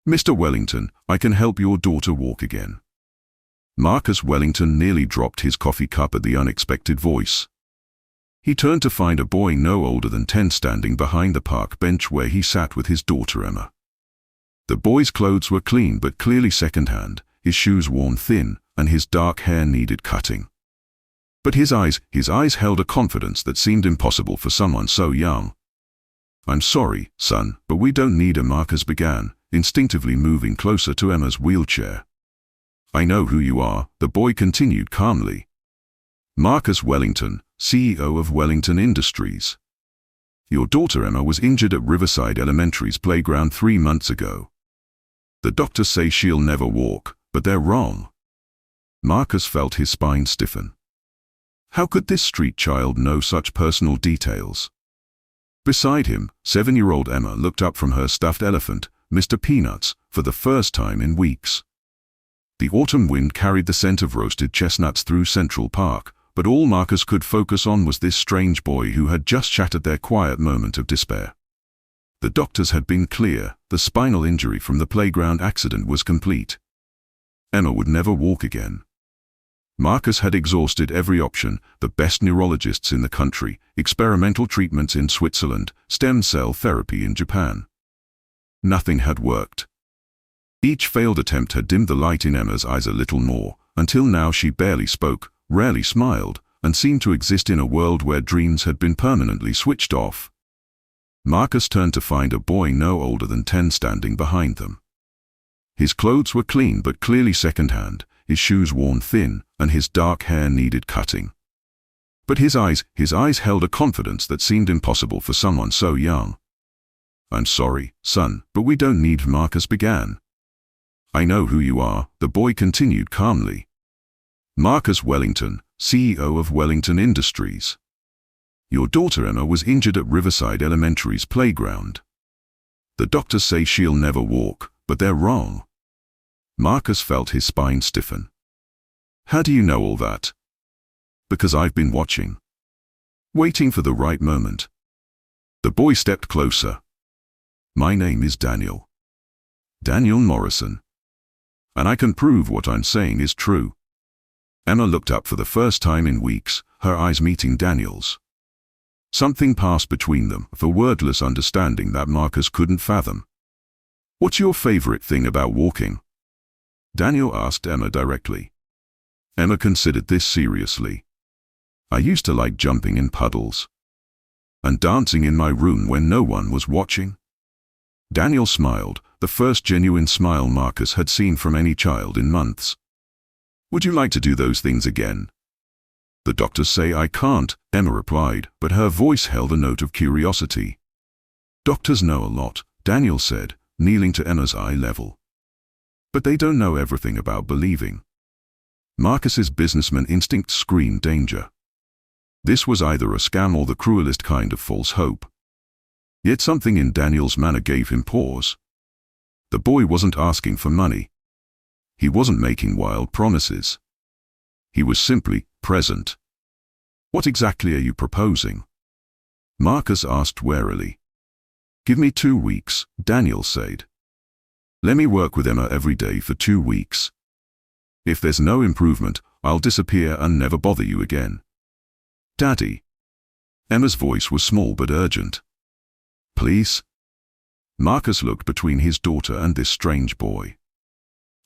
Mr. Wellington, I can help your daughter walk again. Marcus Wellington nearly dropped his coffee cup at the unexpected voice. He turned to find a boy no older than 10 standing behind the park bench where he sat with his daughter Emma. The boy's clothes were clean but clearly second-hand, his shoes worn thin, and his dark hair needed cutting. But his eyes held a confidence that seemed impossible for someone so young. "I'm sorry, son, but we don't need a," Marcus began, instinctively moving closer to Emma's wheelchair. "I know who you are," the boy continued calmly. "Marcus Wellington, CEO of Wellington Industries. Your daughter Emma was injured at Riverside Elementary's playground 3 months ago. The doctors say she'll never walk, but they're wrong." Marcus felt his spine stiffen. How could this street child know such personal details? Beside him, 7-year-old Emma looked up from her stuffed elephant, Mr. Peanuts, for the first time in weeks. The autumn wind carried the scent of roasted chestnuts through Central Park, but all Marcus could focus on was this strange boy who had just shattered their quiet moment of despair. The doctors had been clear: the spinal injury from the playground accident was complete. Emma would never walk again. Marcus had exhausted every option: the best neurologists in the country, experimental treatments in Switzerland, stem cell therapy in Japan. Nothing had worked. Each failed attempt had dimmed the light in Emma's eyes a little more, until now she barely spoke, rarely smiled, and seemed to exist in a world where dreams had been permanently switched off. Marcus turned to find a boy no older than 10 standing behind them. His clothes were clean but clearly second-hand, his shoes worn thin, and his dark hair needed cutting. But his eyes held a confidence that seemed impossible for someone so young. "I'm sorry, son, but we don't need," Marcus began. "I know who you are," the boy continued calmly. "Marcus Wellington, CEO of Wellington Industries. Your daughter Emma was injured at Riverside Elementary's playground. The doctors say she'll never walk, but they're wrong." Marcus felt his spine stiffen. "How do you know all that?" "Because I've been watching. Waiting for the right moment." The boy stepped closer. "My name is Daniel. Daniel Morrison. And I can prove what I'm saying is true." Emma looked up for the first time in weeks, her eyes meeting Daniel's. Something passed between them, a wordless understanding that Marcus couldn't fathom. "What's your favorite thing about walking?" Daniel asked Emma directly. Emma considered this seriously. "I used to like jumping in puddles. And dancing in my room when no one was watching." Daniel smiled, the first genuine smile Marcus had seen from any child in months. "Would you like to do those things again?" "The doctors say I can't," Emma replied, but her voice held a note of curiosity. "Doctors know a lot," Daniel said, kneeling to Emma's eye level. "But they don't know everything about believing." Marcus's businessman instinct screamed danger. This was either a scam or the cruelest kind of false hope. Yet something in Daniel's manner gave him pause. The boy wasn't asking for money. He wasn't making wild promises. He was simply present. "What exactly are you proposing?" Marcus asked warily. "Give me 2 weeks," Daniel said. "Let me work with Emma every day for 2 weeks. If there's no improvement, I'll disappear and never bother you again." "Daddy." Emma's voice was small but urgent. "Please?" Marcus looked between his daughter and this strange boy.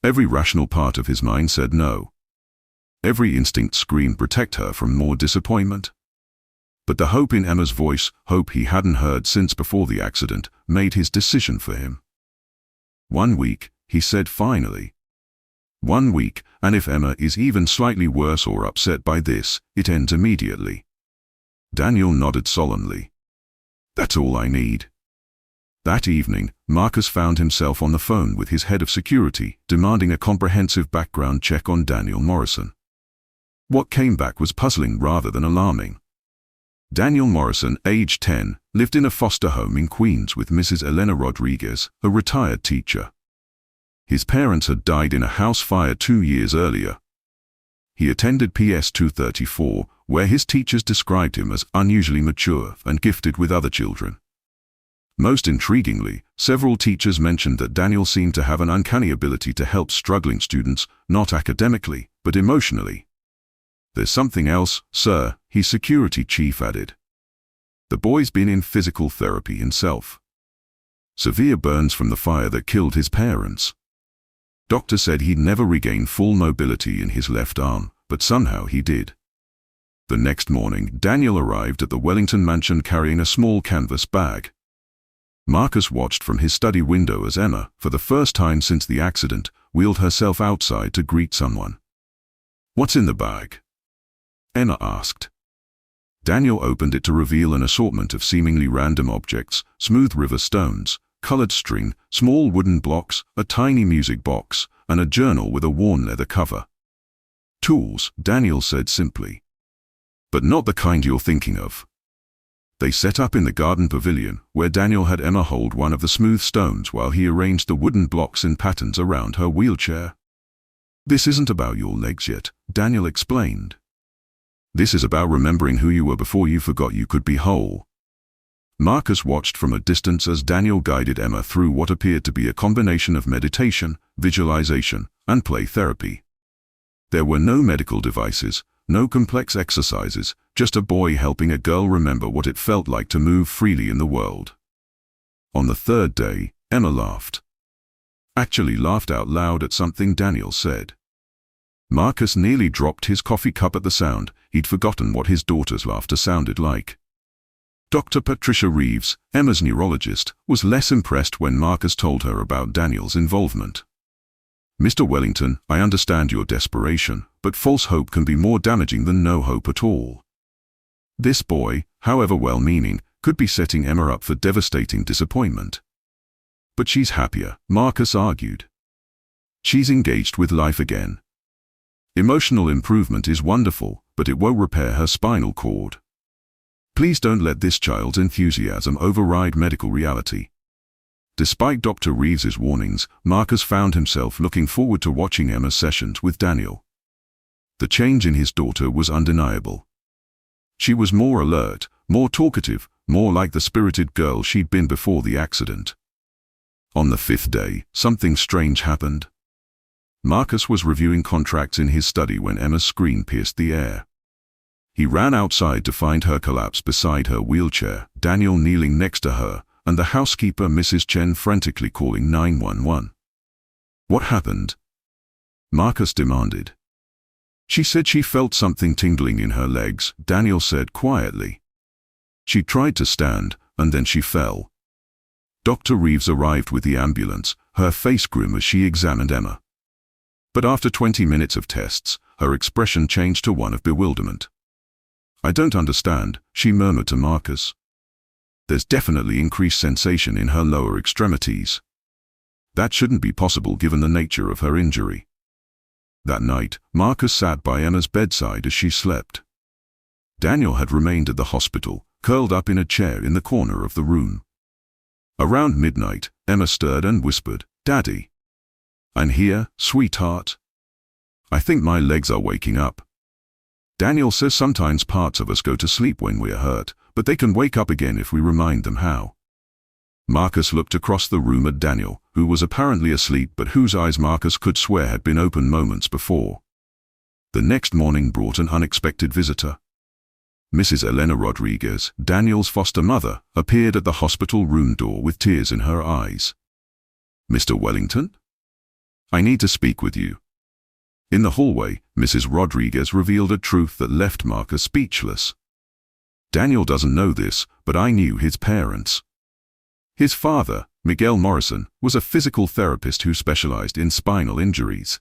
Every rational part of his mind said no. Every instinct screamed protect her from more disappointment. But the hope in Emma's voice, hope he hadn't heard since before the accident, made his decision for him. 1 week, he said finally. 1 week, and if Emma is even slightly worse or upset by this, it ends immediately. Daniel nodded solemnly. "That's all I need." That evening, Marcus found himself on the phone with his head of security, demanding a comprehensive background check on Daniel Morrison. What came back was puzzling rather than alarming. Daniel Morrison, age 10, lived in a foster home in Queens with Mrs. Elena Rodriguez, a retired teacher. His parents had died in a house fire 2 years earlier. He attended PS 234, where his teachers described him as unusually mature and gifted with other children. Most intriguingly, several teachers mentioned that Daniel seemed to have an uncanny ability to help struggling students, not academically, but emotionally. "There's something else, sir," his security chief added. "The boy's been in physical therapy himself. Severe burns from the fire that killed his parents. Doctor said he'd never regain full mobility in his left arm, but somehow he did." The next morning, Daniel arrived at the Wellington mansion carrying a small canvas bag. Marcus watched from his study window as Emma, for the first time since the accident, wheeled herself outside to greet someone. "What's in the bag?" Emma asked. Daniel opened it to reveal an assortment of seemingly random objects: smooth river stones, colored string, small wooden blocks, a tiny music box, and a journal with a worn leather cover. "Tools," Daniel said simply. "But not the kind you're thinking of." They set up in the garden pavilion, where Daniel had Emma hold one of the smooth stones while he arranged the wooden blocks in patterns around her wheelchair. "This isn't about your legs yet," Daniel explained. "This is about remembering who you were before you forgot you could be whole." Marcus watched from a distance as Daniel guided Emma through what appeared to be a combination of meditation, visualization, and play therapy. There were no medical devices, no complex exercises, just a boy helping a girl remember what it felt like to move freely in the world. On the third day, Emma laughed. Actually laughed out loud at something Daniel said. Marcus nearly dropped his coffee cup at the sound. He'd forgotten what his daughter's laughter sounded like. Dr. Patricia Reeves, Emma's neurologist, was less impressed when Marcus told her about Daniel's involvement. "Mr. Wellington, I understand your desperation, but false hope can be more damaging than no hope at all. This boy, however well-meaning, could be setting Emma up for devastating disappointment." "But she's happier," Marcus argued. "She's engaged with life again. Emotional improvement is wonderful, but it won't repair her spinal cord. Please don't let this child's enthusiasm override medical reality." Despite Dr. Reeves's warnings, Marcus found himself looking forward to watching Emma's sessions with Daniel. The change in his daughter was undeniable. She was more alert, more talkative, more like the spirited girl she'd been before the accident. On the fifth day, something strange happened. Marcus was reviewing contracts in his study when Emma's scream pierced the air. He ran outside to find her collapsed beside her wheelchair, Daniel kneeling next to her, and the housekeeper, Mrs. Chen, frantically calling 911. "What happened?" Marcus demanded. "She said she felt something tingling in her legs," Daniel said quietly. "She tried to stand, and then she fell." Dr. Reeves arrived with the ambulance, her face grim as she examined Emma. But after 20 minutes of tests, her expression changed to one of bewilderment. "I don't understand," she murmured to Marcus. "There's definitely increased sensation in her lower extremities. That shouldn't be possible given the nature of her injury." That night, Marcus sat by Emma's bedside as she slept. Daniel had remained at the hospital, curled up in a chair in the corner of the room. Around midnight, Emma stirred and whispered, "Daddy." "I'm here, sweetheart. I think my legs are waking up." Daniel says sometimes parts of us go to sleep when we're hurt, but they can wake up again if we remind them how. Marcus looked across the room at Daniel, who was apparently asleep but whose eyes Marcus could swear had been open moments before. The next morning brought an unexpected visitor. Mrs. Elena Rodriguez, Daniel's foster mother, appeared at the hospital room door with tears in her eyes. "Mr. Wellington? I need to speak with you." In the hallway, Mrs. Rodriguez revealed a truth that left Marcus speechless. "Daniel doesn't know this, but I knew his parents. His father, Miguel Morrison, was a physical therapist who specialized in spinal injuries.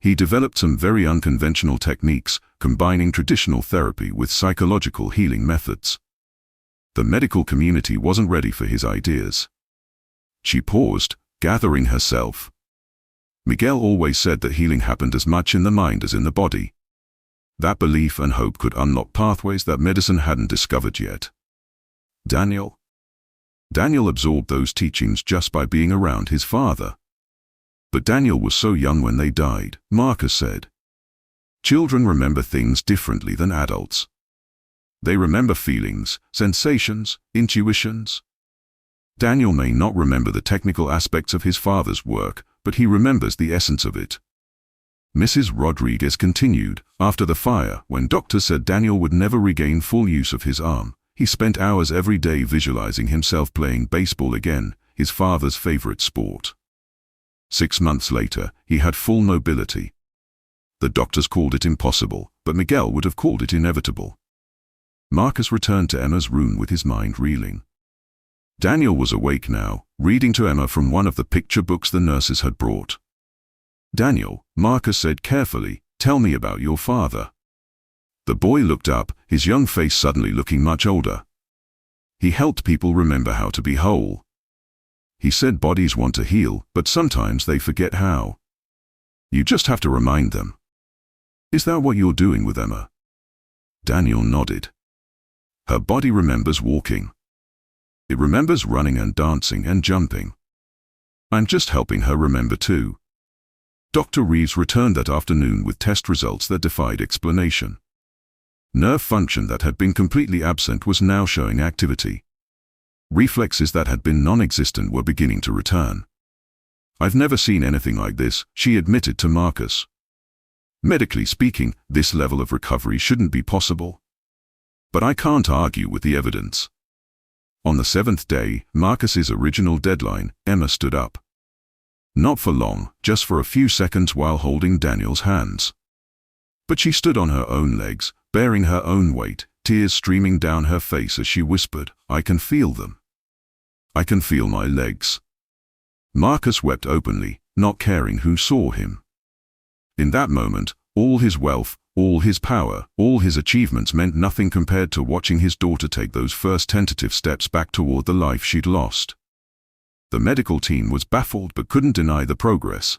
He developed some very unconventional techniques, combining traditional therapy with psychological healing methods. The medical community wasn't ready for his ideas." She paused, gathering herself. "Miguel always said that healing happened as much in the mind as in the body. That belief and hope could unlock pathways that medicine hadn't discovered yet." Daniel absorbed those teachings just by being around his father. "But Daniel was so young when they died," Marcus said. "Children remember things differently than adults. They remember feelings, sensations, intuitions. Daniel may not remember the technical aspects of his father's work, but he remembers the essence of it. Mrs. Rodriguez continued, after the fire, when doctors said Daniel would never regain full use of his arm, he spent hours every day visualizing himself playing baseball again, his father's favorite sport. 6 months later, he had full mobility. The doctors called it impossible, but Miguel would have called it inevitable. Marcus returned to Emma's room with his mind reeling. Daniel was awake now, reading to Emma from one of the picture books the nurses had brought. "Daniel," Marcus said carefully, "tell me about your father." The boy looked up, his young face suddenly looking much older. "He helped people remember how to be whole. He said bodies want to heal, but sometimes they forget how. You just have to remind them. Is that what you're doing with Emma?" Daniel nodded. "Her body remembers walking. It remembers running and dancing and jumping. I'm just helping her remember too." Dr. Reeves returned that afternoon with test results that defied explanation. Nerve function that had been completely absent was now showing activity. Reflexes that had been non-existent were beginning to return. "I've never seen anything like this," she admitted to Marcus. "Medically speaking, this level of recovery shouldn't be possible. But I can't argue with the evidence." On the 7th day, Marcus's original deadline, Emma stood up. Not for long, just for a few seconds while holding Daniel's hands. But she stood on her own legs, bearing her own weight, tears streaming down her face as she whispered, "I can feel them. I can feel my legs." Marcus wept openly, not caring who saw him. In that moment, all his wealth, all his power, all his achievements meant nothing compared to watching his daughter take those first tentative steps back toward the life she'd lost. The medical team was baffled but couldn't deny the progress.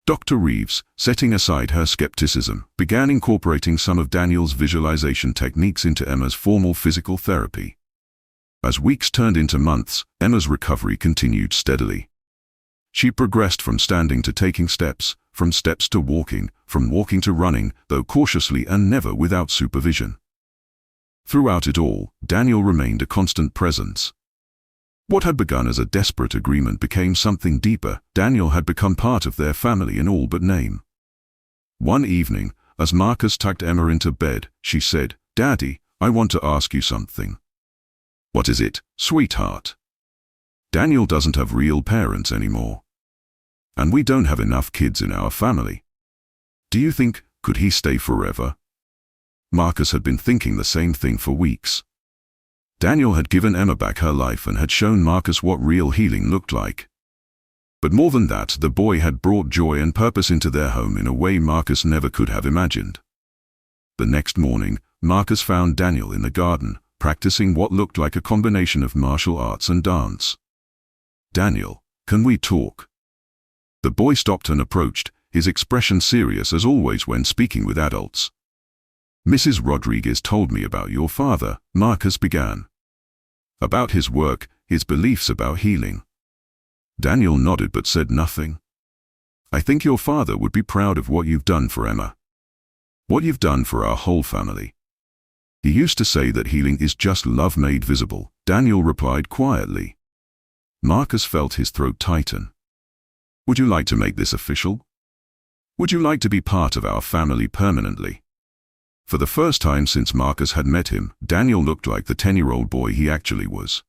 Dr. Reeves, setting aside her skepticism, began incorporating some of Daniel's visualization techniques into Emma's formal physical therapy. As weeks turned into months, Emma's recovery continued steadily. She progressed from standing to taking steps, from steps to walking, from walking to running, though cautiously and never without supervision. Throughout it all, Daniel remained a constant presence. What had begun as a desperate agreement became something deeper. Daniel had become part of their family in all but name. One evening, as Marcus tucked Emma into bed, she said, "Daddy, I want to ask you something." "What is it, sweetheart?" "Daniel doesn't have real parents anymore. And we don't have enough kids in our family. Do you think, could he stay forever?" Marcus had been thinking the same thing for weeks. Daniel had given Emma back her life and had shown Marcus what real healing looked like. But more than that, the boy had brought joy and purpose into their home in a way Marcus never could have imagined. The next morning, Marcus found Daniel in the garden, practicing what looked like a combination of martial arts and dance. "Daniel, can we talk?" The boy stopped and approached, his expression serious as always when speaking with adults. "Mrs. Rodriguez told me about your father," Marcus began. "About his work, his beliefs about healing." Daniel nodded but said nothing. "I think your father would be proud of what you've done for Emma. What you've done for our whole family. He used to say that healing is just love made visible," Daniel replied quietly. Marcus felt his throat tighten. "Would you like to make this official? Would you like to be part of our family permanently?" For the first time since Marcus had met him, Daniel looked like the 10-year-old boy he actually was.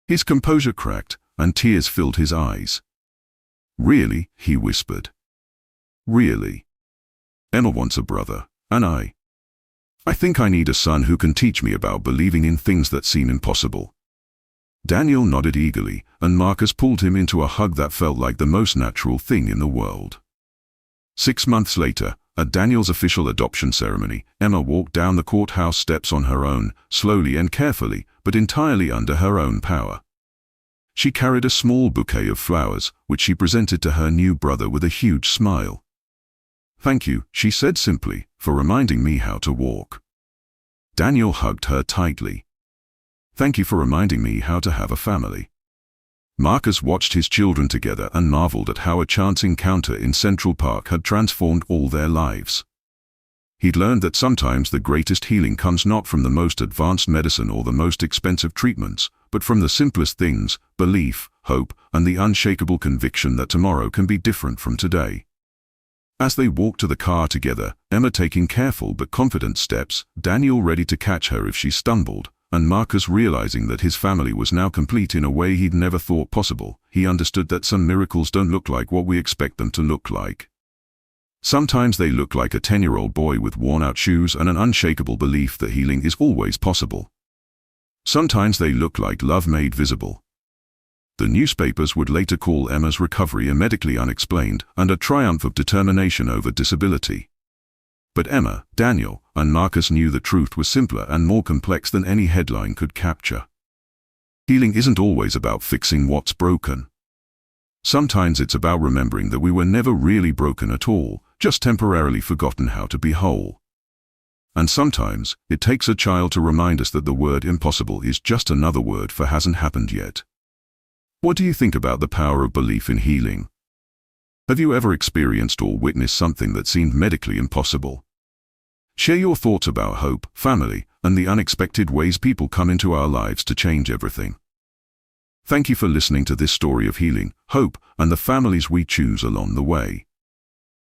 His composure cracked, and tears filled his eyes. "Really?" he whispered. "Really? Emma wants a brother, and I think I need a son who can teach me about believing in things that seem impossible." Daniel nodded eagerly, and Marcus pulled him into a hug that felt like the most natural thing in the world. 6 months later, at Daniel's official adoption ceremony, Emma walked down the courthouse steps on her own, slowly and carefully, but entirely under her own power. She carried a small bouquet of flowers, which she presented to her new brother with a huge smile. "Thank you," she said simply, "for reminding me how to walk." Daniel hugged her tightly. "Thank you for reminding me how to have a family." Marcus watched his children together and marveled at how a chance encounter in Central Park had transformed all their lives. He'd learned that sometimes the greatest healing comes not from the most advanced medicine or the most expensive treatments, but from the simplest things: belief, hope, and the unshakable conviction that tomorrow can be different from today. As they walked to the car together, Emma taking careful but confident steps, Daniel ready to catch her if she stumbled, and Marcus realizing that his family was now complete in a way he'd never thought possible. He understood that some miracles don't look like what we expect them to look like. Sometimes they look like a 10-year-old boy with worn-out shoes and an unshakable belief that healing is always possible. Sometimes they look like love made visible. The newspapers would later call Emma's recovery a medically unexplained and a triumph of determination over disability. But Emma, Daniel, and Marcus knew the truth was simpler and more complex than any headline could capture. Healing isn't always about fixing what's broken. Sometimes it's about remembering that we were never really broken at all, just temporarily forgotten how to be whole. And sometimes it takes a child to remind us that the word impossible is just another word for hasn't happened yet. What do you think about the power of belief in healing? Have you ever experienced or witnessed something that seemed medically impossible? Share your thoughts about hope, family, and the unexpected ways people come into our lives to change everything. Thank you for listening to this story of healing, hope, and the families we choose along the way.